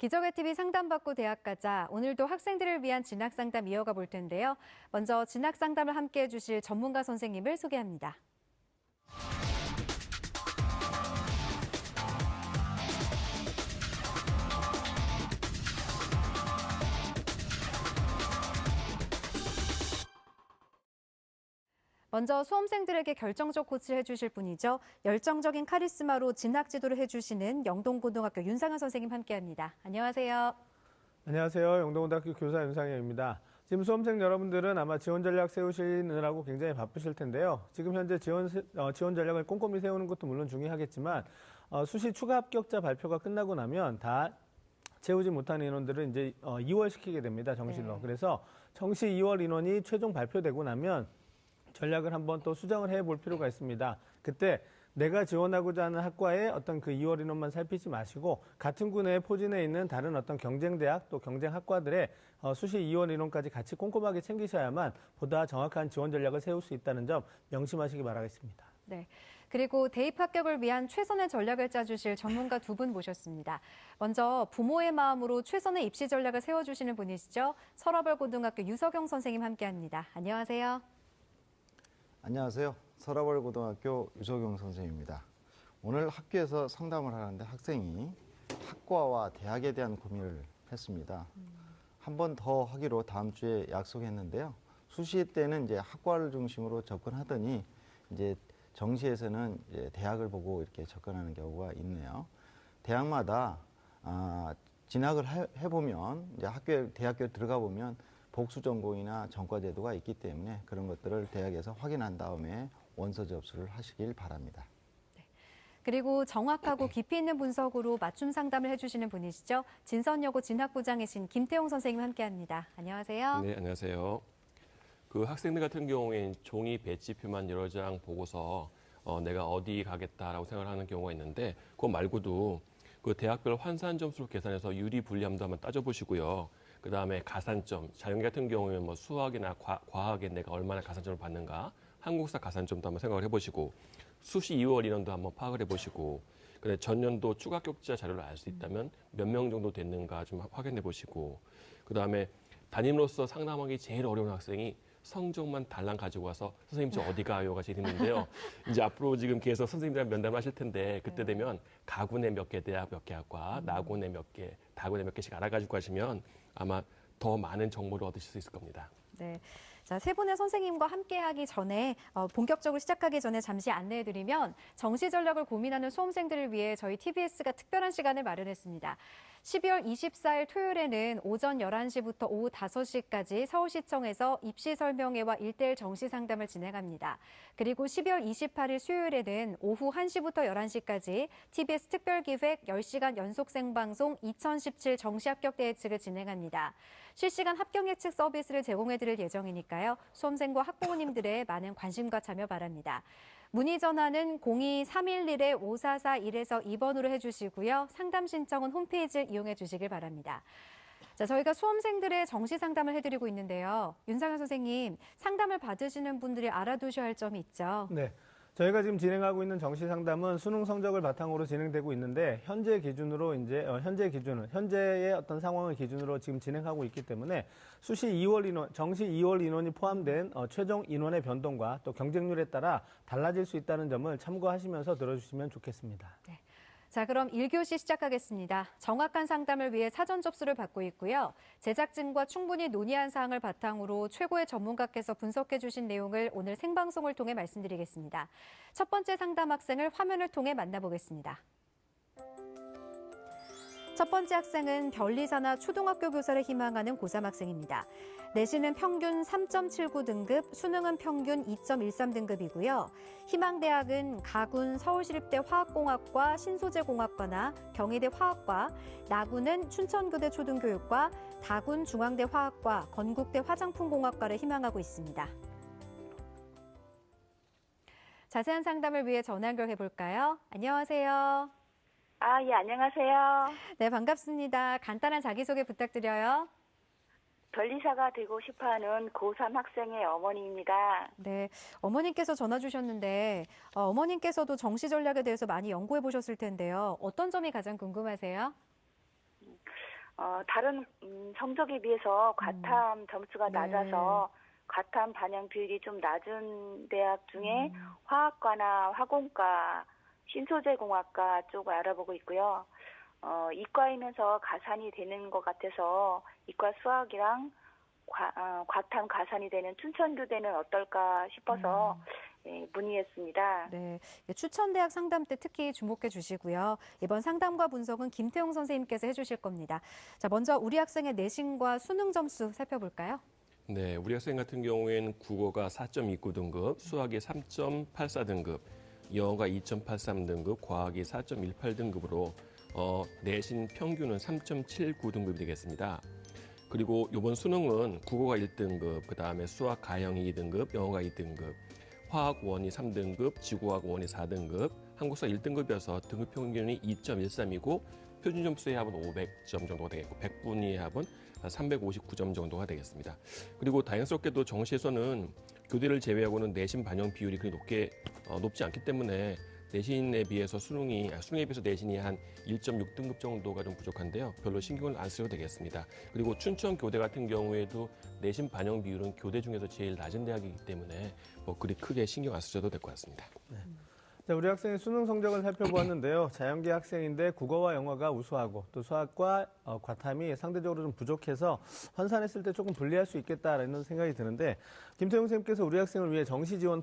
기적의 TV 상담받고 대학 가자. 오늘도 학생들을 위한 진학 상담 이어가 볼 텐데요. 먼저 진학 상담을 함께 해주실 전문가 선생님을 소개합니다. 먼저 수험생들에게 결정적 코치를 해주실 분이죠. 열정적인 카리스마로 진학 지도를 해주시는 영동고등학교 윤상현 선생님 함께합니다. 안녕하세요. 안녕하세요. 영동고등학교 교사 윤상현입니다. 지금 수험생 여러분들은 아마 지원 전략 세우시느라고 굉장히 바쁘실 텐데요. 지금 현재 지원 전략을 꼼꼼히 세우는 것도 물론 중요하겠지만 수시 추가 합격자 발표가 끝나고 나면 다 채우지 못한 인원들은 이제 2월 시키게 됩니다. 정시로. 그래서 정시 2월 인원이 최종 발표되고 나면 전략을 한번 또 수정을 해볼 필요가 있습니다. 그때 내가 지원하고자 하는 학과의 어떤 그 2월 인원만 살피지 마시고 같은 군의 포진에 있는 다른 어떤 경쟁대학 또 경쟁학과들의 수시 2월 인원까지 같이 꼼꼼하게 챙기셔야만 보다 정확한 지원 전략을 세울 수 있다는 점 명심하시기 바라겠습니다. 네. 그리고 대입 합격을 위한 최선의 전략을 짜주실 전문가 두 분 모셨습니다. 먼저 부모의 마음으로 최선의 입시 전략을 세워주시는 분이시죠. 서라벌고등학교 유석영 선생님 함께합니다. 안녕하세요. 안녕하세요. 서라벌고등학교 유석용 선생님입니다. 오늘 학교에서 상담을 하는데 학생이 학과와 대학에 대한 고민을 했습니다. 한 번 더 하기로 다음 주에 약속했는데요. 수시 때는 이제 학과를 중심으로 접근하더니 이제 정시에서는 이제 대학을 보고 이렇게 접근하는 경우가 있네요. 대학마다 진학을 해보면 이제 대학교에 들어가 보면 복수 전공이나 전과 제도가 있기 때문에 그런 것들을 대학에서 확인한 다음에 원서 접수를 하시길 바랍니다. 네. 그리고 정확하고 깊이 있는 분석으로 맞춤 상담을 해주시는 분이시죠. 진선여고 진학부장이신 김태용 선생님 함께합니다. 안녕하세요. 네, 안녕하세요. 그 학생들 같은 경우에는 종이 배지표만 여러 장 보고서 내가 어디 가겠다라고 생각하는 경우가 있는데 그거 말고도 그 대학별 환산 점수로 계산해서 유리 불리함도 한번 따져보시고요. 그 다음에 가산점, 자연계 같은 경우에는 뭐 수학이나 과학에 내가 얼마나 가산점을 받는가, 한국사 가산점도 한번 생각을 해보시고, 수시 2월 인원도 한번 파악을 해보시고, 그다음에 전년도 추가 합격자 자료를 알 수 있다면 몇 명 정도 됐는가 좀 확인해 보시고, 그 다음에 담임으로서 상담하기 제일 어려운 학생이 성적만 달랑 가지고 와서 선생님 저 어디 가요가 제일 힘든데요. 이제 앞으로 지금 계속 선생님들이랑 면담을 하실 텐데 그때 되면 가군의 몇 개 대학 몇 개 학과, 나군의 몇 개, 다군의 몇 개씩 알아가지고 가시면 아마 더 많은 정보를 얻으실 수 있을 겁니다. 네. 자, 세 분의 선생님과 함께 하기 전에 본격적으로 시작하기 전에 잠시 안내해드리면 정시 전략을 고민하는 수험생들을 위해 저희 TBS가 특별한 시간을 마련했습니다. 12월 24일 토요일에는 오전 11시부터 오후 5시까지 서울시청에서 입시 설명회와 1:1 정시 상담을 진행합니다. 그리고 12월 28일 수요일에는 오후 1시부터 11시까지 TBS 특별기획 10시간 연속 생방송 2017 정시 합격대 예측을 진행합니다. 실시간 합격 예측 서비스를 제공해드릴 예정이니까요. 수험생과 학부모님들의 많은 관심과 참여 바랍니다. 문의 전화는 02-311-5441에서 2번으로 해주시고요. 상담 신청은 홈페이지를 이용해 주시길 바랍니다. 자, 저희가 수험생들의 정시 상담을 해드리고 있는데요. 윤상현 선생님, 상담을 받으시는 분들이 알아두셔야 할 점이 있죠. 네. 저희가 지금 진행하고 있는 정시 상담은 수능 성적을 바탕으로 진행되고 있는데 현재의 어떤 상황을 기준으로 지금 진행하고 있기 때문에 수시 2월 인원, 정시 2월 인원이 포함된 최종 인원의 변동과 또 경쟁률에 따라 달라질 수 있다는 점을 참고하시면서 들어주시면 좋겠습니다. 네. 자, 그럼 1교시 시작하겠습니다. 정확한 상담을 위해 사전 접수를 받고 있고요. 제작진과 충분히 논의한 사항을 바탕으로 최고의 전문가께서 분석해 주신 내용을 오늘 생방송을 통해 말씀드리겠습니다. 첫 번째 상담 학생을 화면을 통해 만나보겠습니다. 첫 번째 학생은 변리사나 초등학교 교사를 희망하는 고3 학생입니다. 내신은 평균 3.79등급, 수능은 평균 2.13등급이고요. 희망대학은 가군 서울시립대 화학공학과 신소재공학과나 경희대 화학과, 나군은 춘천교대 초등교육과, 다군 중앙대 화학과, 건국대 화장품공학과를 희망하고 있습니다. 자세한 상담을 위해 전화 연결해 볼까요? 안녕하세요. 예, 안녕하세요. 네, 반갑습니다. 간단한 자기소개 부탁드려요. 변리사가 되고 싶어하는 고3 학생의 어머니입니다. 네, 어머님께서 전화 주셨는데 어머님께서도 정시 전략에 대해서 많이 연구해 보셨을 텐데요. 어떤 점이 가장 궁금하세요? 다른 성적에 비해서 과탐 점수가 네. 낮아서 과탐 반영 비율이 좀 낮은 대학 중에 화학과나 화공과, 신소재공학과 쪽을 알아보고 있고요. 이과이면서 가산이 되는 것 같아서 이과 수학이랑 과탐 가산이 되는 춘천교대는 어떨까 싶어서 문의했습니다. 네, 추천대학 상담 때 특히 주목해 주시고요. 이번 상담과 분석은 김태용 선생님께서 해주실 겁니다. 자, 먼저 우리 학생의 내신과 수능 점수 살펴볼까요? 네, 우리 학생 같은 경우에는 국어가 4.29등급, 수학이 3.84등급, 영어가 2.83등급, 과학이 4.18등급으로 내신 평균은 3.79등급이 되겠습니다. 그리고 이번 수능은 국어가 1등급, 그다음에 수학 가형이 2등급, 영어가 2등급, 화학 1이 3등급, 지구화학 1이 4등급, 한국사 1등급이어서 등급 평균이 2.13이고 표준 점수의 합은 500점 정도가 되겠고 100분위의 합은 359점 정도가 되겠습니다. 그리고 다행스럽게도 정시에서는 교대를 제외하고는 내신 반영 비율이 그리 높지 않기 때문에 내신에 비해서 수능에 비해서 내신이 한 1.6등급 정도가 좀 부족한데요. 별로 신경을 안 쓰셔도 되겠습니다. 그리고 춘천 교대 같은 경우에도 내신 반영 비율은 교대 중에서 제일 낮은 대학이기 때문에 그리 크게 신경 안 쓰셔도 될 것 같습니다. 자, 우리 학생의 수능 성적을 살펴보았는데요. 자연계 학생인데 국어와 영어가 우수하고 또 수학과 과탐이 상대적으로 좀 부족해서 환산했을 때 조금 불리할 수 있겠다라는 생각이 드는데 김태용 선생님께서 우리 학생을 위해 정시 지원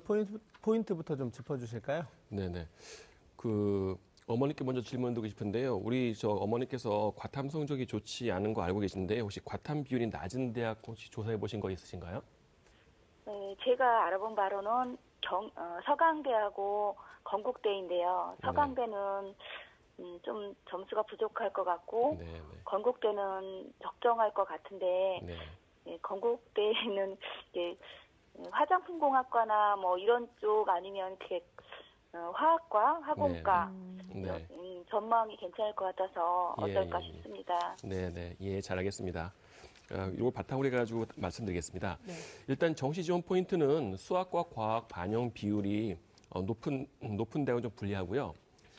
포인트부터 좀 짚어주실까요? 네네. 어머니께 먼저 질문 드리고 싶은데요. 우리 어머니께서 과탐 성적이 좋지 않은 거 알고 계신데 혹시 과탐 비율이 낮은 대학 혹시 조사해 보신 거 있으신가요? 네, 제가 알아본 바로는 서강대하고 건국대인데요. 서강대는 좀 점수가 부족할 것 같고 네, 네. 건국대는 적정할 것 같은데 네. 건국대는 이제 화장품공학과나 뭐 이런 쪽 아니면 이렇게 화학과, 화공과 네. 전망이 괜찮을 것 같아서 어떨까 예, 예. 싶습니다. 네, 예, 잘 알겠습니다. 이걸 바탕으로 해가지고 말씀드리겠습니다. 네. 일단 정시 지원 포인트는 수학과 과학 반영 비율이 높은 대학은 좀 불리하고요.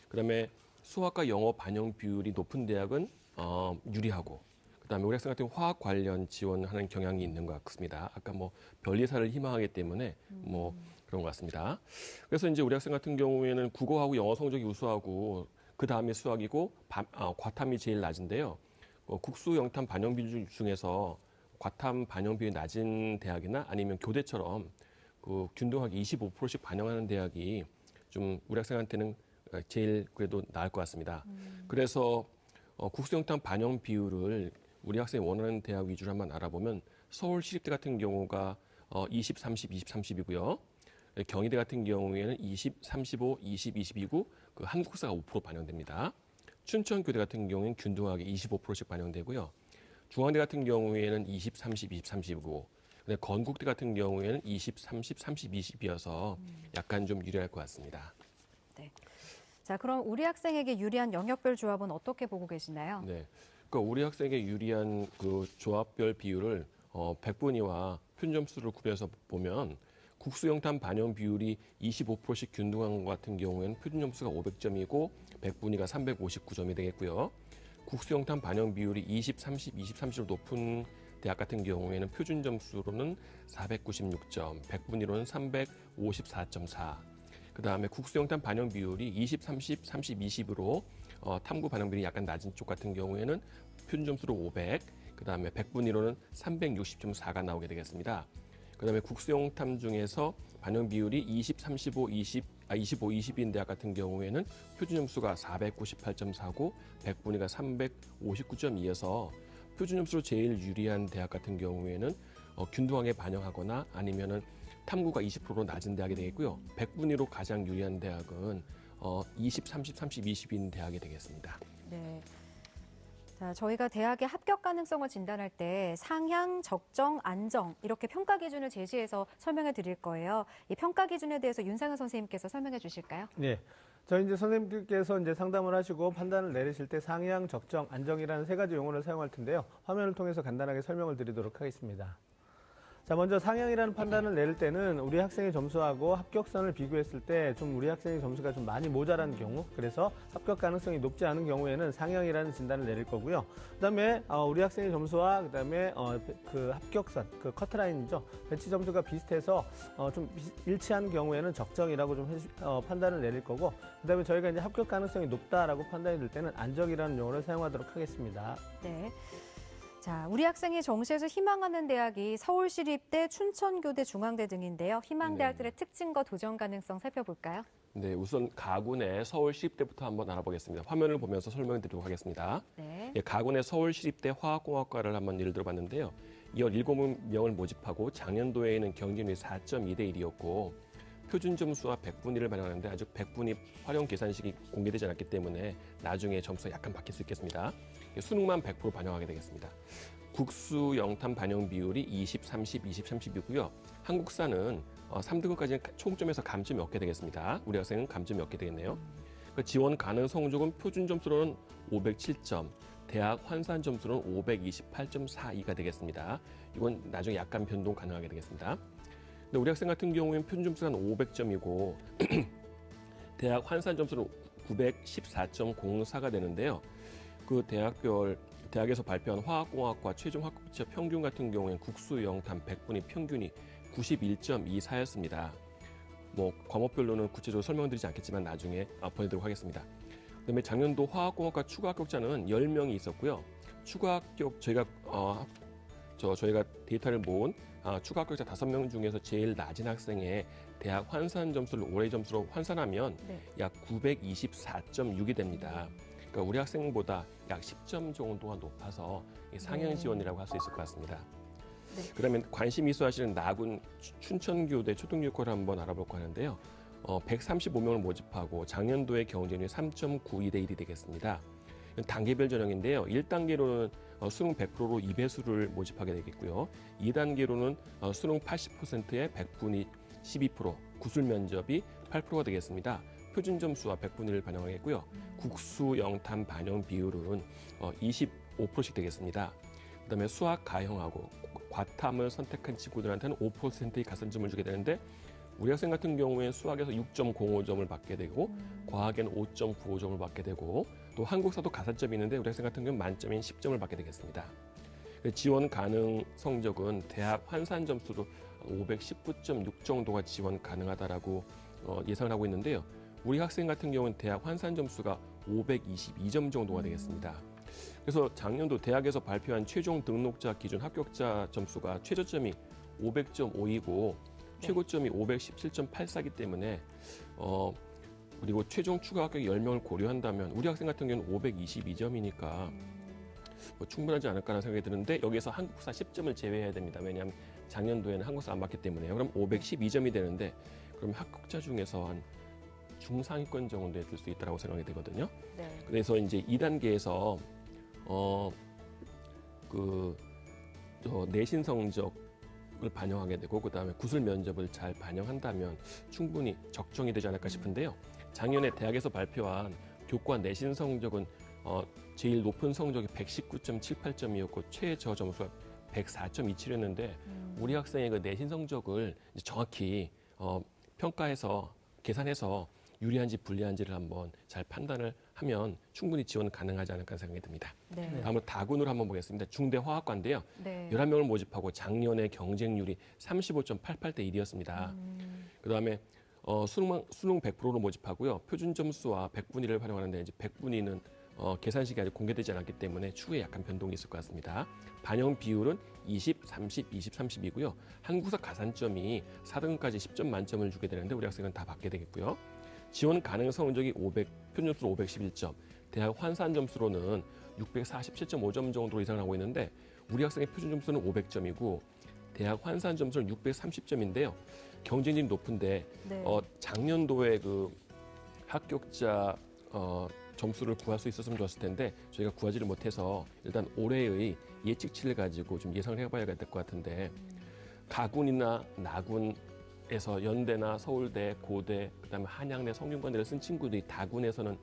그다음에 수학과 영어 반영 비율이 높은 대학은 유리하고, 그다음에 우리 학생 같은 경우 화학 관련 지원하는 경향이 있는 것 같습니다. 아까 변리사를 희망하기 때문에 그런 것 같습니다. 그래서 이제 우리 학생 같은 경우에는 국어하고 영어 성적이 우수하고 그 다음에 수학이고 과탐이 제일 낮은데요. 국수 영탐 반영 비율 중에서 과탐 반영 비율이 낮은 대학이나 아니면 교대처럼 균등하게 25%씩 반영하는 대학이 좀 우리 학생한테는 제일 그래도 나을 것 같습니다. 그래서 국수 영탐 반영 비율을 우리 학생이 원하는 대학 위주로 한번 알아보면 서울시립대 같은 경우가 20, 30, 20, 30이고요. 경희대 같은 경우에는 20, 35, 20, 22고 한국사가 5% 반영됩니다. 춘천교대 같은 경우에는 균등하게 25%씩 반영되고요. 중앙대 같은 경우에는 20, 30, 20, 30이고 건국대 같은 경우에는 20, 30, 30, 20이어서 약간 좀 유리할 것 같습니다. 네. 자, 그럼 우리 학생에게 유리한 영역별 조합은 어떻게 보고 계시나요? 네. 그러니까 우리 학생에게 유리한 조합별 비율을 100분위와 표준점수를 구별해서 보면 국수영탐 반영 비율이 25%씩 균등한 것 같은 경우에는 표준점수가 500점이고 100분위가 359점이 되겠고요. 국수영탐 반영 비율이 20, 30, 20, 30로 높은 대학 같은 경우에는 표준점수로는 496점, 100분위로는 354.4. 그다음에 국수영탐 반영 비율이 20, 30, 30, 20으로 탐구 반영 비율이 약간 낮은 쪽 같은 경우에는 표준점수로 500, 그다음에 100분위로는 360.4가 나오게 되겠습니다. 그다음에 국수영탐 중에서 반영 비율이 20, 35, 25, 20인 대학 같은 경우에는 표준점수가 498.4고 100분위가 359.2여서 표준점수로 제일 유리한 대학 같은 경우에는 균등하게 반영하거나 아니면은 탐구가 20%로 낮은 대학이 되겠고요. 100분위로 가장 유리한 대학은 20, 30, 30, 20인 대학이 되겠습니다. 네. 자, 저희가 대학의 합격 가능성을 진단할 때 상향, 적정, 안정 이렇게 평가 기준을 제시해서 설명해 드릴 거예요. 이 평가 기준에 대해서 윤상현 선생님께서 설명해 주실까요? 네. 저희 이제 선생님들께서 이제 상담을 하시고 판단을 내리실 때 상향, 적정, 안정이라는 세 가지 용어를 사용할 텐데요. 화면을 통해서 간단하게 설명을 드리도록 하겠습니다. 자, 먼저 상향이라는 판단을 내릴 때는 우리 학생의 점수하고 합격선을 비교했을 때 좀 우리 학생의 점수가 좀 많이 모자란 경우, 그래서 합격 가능성이 높지 않은 경우에는 상향이라는 진단을 내릴 거고요. 그다음에 우리 학생의 점수와 그다음에 그 합격선, 그 커트라인이죠. 배치 점수가 비슷해서 좀 일치한 경우에는 적정이라고 좀 판단을 내릴 거고, 그다음에 저희가 이제 합격 가능성이 높다라고 판단이 될 때는 안적이라는 용어를 사용하도록 하겠습니다. 네. 자, 우리 학생이 정시에서 희망하는 대학이 서울시립대, 춘천교대, 중앙대 등인데요. 희망대학들의 특징과 도전 가능성 살펴볼까요? 네, 우선 가군의 서울시립대부터 한번 알아보겠습니다. 화면을 보면서 설명드리도록 하겠습니다. 네. 예, 가군의 서울시립대 화학공학과를 한번 예를 들어봤는데요. 17명을 모집하고 작년도에는 경쟁률이 4.2대 1이었고 표준 점수와 백분위를 반영하는데 아직 백분위 활용 계산식이 공개되지 않았기 때문에 나중에 점수가 약간 바뀔 수 있겠습니다. 수능만 100% 반영하게 되겠습니다. 국수 영탐 반영 비율이 20, 30, 20, 30이고요. 한국사는 3등급까지는 총점에서 감점이 없게 되겠습니다. 우리 학생은 감점이 없게 되겠네요. 지원 가능 성적은 표준 점수로는 507점, 대학 환산 점수로는 528.42가 되겠습니다. 이건 나중에 약간 변동 가능하게 되겠습니다. 근데 우리 학생 같은 경우에는 표준 점수가 한 500점이고 대학 환산 점수는 914.04가 되는데요. 그 대학에서 발표한 화학공학과 최종 합격자 평균 같은 경우에는 국수 영탐 백분위 평균이 91.24였습니다. 뭐 과목별로는 구체적으로 설명드리지 않겠지만 나중에 보내드리도록 하겠습니다. 그다음에 작년도 화학공학과 추가 합격자는 10명이 있었고요. 추가 합격 저희가 데이터를 모은 추가 합격자 5명 중에서 제일 낮은 학생의 대학 환산 점수를 올해 점수로 환산하면 약 924.6이 됩니다. 그러니까 우리 학생보다 약 10점 정도가 높아서 상향 지원이라고 할 수 있을 것 같습니다. 네. 그러면 관심 있어 하시는 나군 춘천교대 초등교과를 한번 알아볼까 하는데요. 135명을 모집하고 작년도의 경쟁률이 3.92대 1이 되겠습니다. 단계별 전형인데요. 1단계로는 수능 100%로 2배수를 모집하게 되겠고요. 2단계로는 수능 80%의 백분위 12%, 구술 면접이 8%가 되겠습니다. 표준 점수와 백분위를 반영하겠고요. 국수 영탐 반영 비율은 25%씩 되겠습니다. 그다음에 수학 가형하고 과탐을 선택한 친구들한테는 5%의 가산점을 주게 되는데 우리 학생 같은 경우에 수학에서 6.05점을 받게 되고 과학에는 5.95점을 받게 되고 또 한국사도 가산점이 있는데 우리 학생 같은 경우는 만점인 10점을 받게 되겠습니다. 지원 가능 성적은 대학 환산 점수로 519.6 정도가 지원 가능하다라고 예상을 하고 있는데요. 우리 학생 같은 경우는 대학 환산 점수가 522점 정도가 되겠습니다. 그래서 작년도 대학에서 발표한 최종 등록자 기준 합격자 점수가 최저점이 500.5이고 최고점이 517.84이기 때문에 그리고 최종 추가 합격 10명을 고려한다면 우리 학생 같은 경우는 522점이니까 충분하지 않을까라는 생각이 드는데 여기서 한국사 10점을 제외해야 됩니다. 왜냐하면 작년도에는 한국사 안 봤기 때문에요. 그럼 512점이 되는데 그럼 합격자 중에서 한 중상위권 정도에 들 수 있다고 생각이 되거든요. 네. 그래서 이제 2단계에서 내신 성적을 반영하게 되고 그다음에 구술 면접을 잘 반영한다면 충분히 적정이 되지 않을까 싶은데요. 작년에 대학에서 발표한 교과 내신 성적은 제일 높은 성적이 119.78점이었고 최저 점수가 104.27였는데 우리 학생의 그 내신 성적을 이제 정확히 평가해서 계산해서 유리한지 불리한지를 한번 잘 판단을 하면 충분히 지원 가능하지 않을까 생각이 듭니다. 네. 다음으로 다군으로 한번 보겠습니다. 중대화학과인데요. 네. 11명을 모집하고 작년에 경쟁률이 35.88대 1이었습니다. 그다음에 수능 100%로 모집하고요. 표준 점수와 백분위를 활용하는데 이제 백분위는 계산식이 아직 공개되지 않았기 때문에 추후에 약간 변동이 있을 것 같습니다. 반영 비율은 20, 30, 20, 30이고요. 한국사 가산점이 4등급까지 10점 만점을 주게 되는데 우리 학생은 다 받게 되겠고요. 지원 가능 성적이 표준 점수로 511점, 대학 환산 점수로는 647.5점 정도로 예상을 하고 있는데 우리 학생의 표준 점수는 500점이고 대학 환산 점수는 630점인데요. 경쟁률이 높은데 네. 작년도에 그 합격자 점수를 구할 수 있었으면 좋았을 텐데 저희가 구하지를 못해서 일단 올해의 예측치를 가지고 좀 예상을 해봐야 될 것 같은데 가군이나 나군에서 연대나 서울대, 고대, 그다음에 한양대, 성균관대를 쓴 친구들이 다군에서는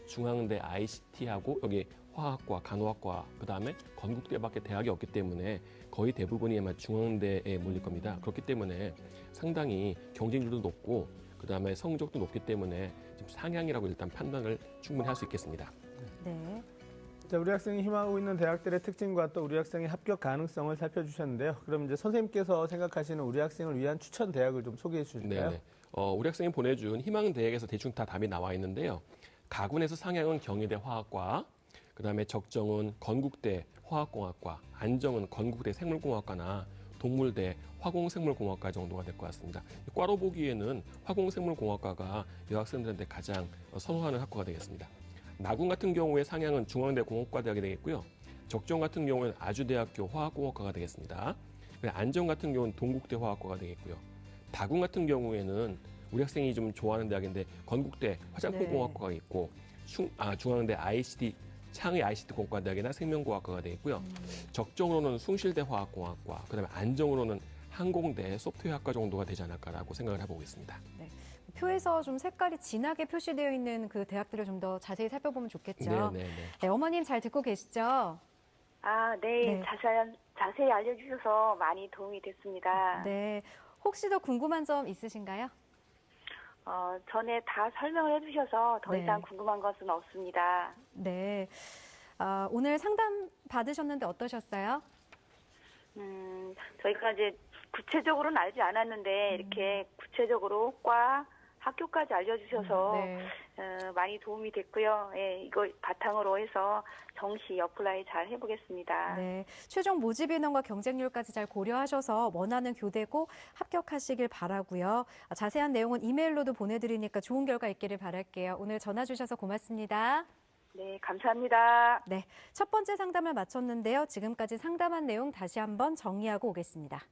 중앙대 ICT하고 여기 화학과, 간호학과, 그다음에 건국대밖에 대학이 없기 때문에 거의 대부분이 아마 중앙대에 몰릴 겁니다. 그렇기 때문에 상당히 경쟁률도 높고 그다음에 성적도 높기 때문에 지금 상향이라고 일단 판단을 충분히 할 수 있겠습니다. 네. 자, 우리 학생이 희망하고 있는 대학들의 특징과 또 우리 학생의 합격 가능성을 살펴주셨는데요. 그럼 이제 선생님께서 생각하시는 우리 학생을 위한 추천 대학을 좀 소개해 주실까요? 네네. 우리 학생이 보내준 희망 대학에서 대충 다 답이 나와 있는데요. 가군에서 상향은 경희대 화학과, 그다음에 적정은 건국대 화학공학과, 안정은 건국대 생물공학과나 동물대 화공생물공학과 정도가 될 것 같습니다. 과로 보기에는 화공생물공학과가 여학생들한테 가장 선호하는 학과가 되겠습니다. 나군 같은 경우에 상향은 중앙대 공업과대학이 되겠고요. 적정 같은 경우에는 아주대학교 화학공학과가 되겠습니다. 안정 같은 경우는 동국대 화학과가 되겠고요. 다군 같은 경우에는 우리 학생이 좀 좋아하는 대학인데 건국대 화장품공학과가 있고 중앙대 ICT 창의 ICT 공과대학이나 생명공학과가 되겠고요. 적정으로는 숭실대 화학공학과, 그다음에 안정으로는 항공대 소프트웨어학과 정도가 되지 않을까라고 생각을 해보고 있습니다. 네. 표에서 좀 색깔이 진하게 표시되어 있는 그 대학들을 좀 더 자세히 살펴보면 좋겠죠. 네네네. 네, 어머님 잘 듣고 계시죠? 아, 네. 네. 자세히 알려주셔서 많이 도움이 됐습니다. 네. 혹시 더 궁금한 점 있으신가요? 전에 다 설명을 해주셔서 더 네. 이상 궁금한 것은 없습니다. 네. 오늘 상담 받으셨는데 어떠셨어요? 저희가 이제 구체적으로는 알지 않았는데 이렇게 구체적으로 과 학교까지 알려주셔서 네. 많이 도움이 됐고요. 예, 이거 바탕으로 해서 정시 어플라이 잘 해보겠습니다. 네. 최종 모집 인원과 경쟁률까지 잘 고려하셔서 원하는 교대고 합격하시길 바라고요. 자세한 내용은 이메일로도 보내드리니까 좋은 결과 있기를 바랄게요. 오늘 전화 주셔서 고맙습니다. 네, 감사합니다. 네. 첫 번째 상담을 마쳤는데요. 지금까지 상담한 내용 다시 한번 정리하고 오겠습니다.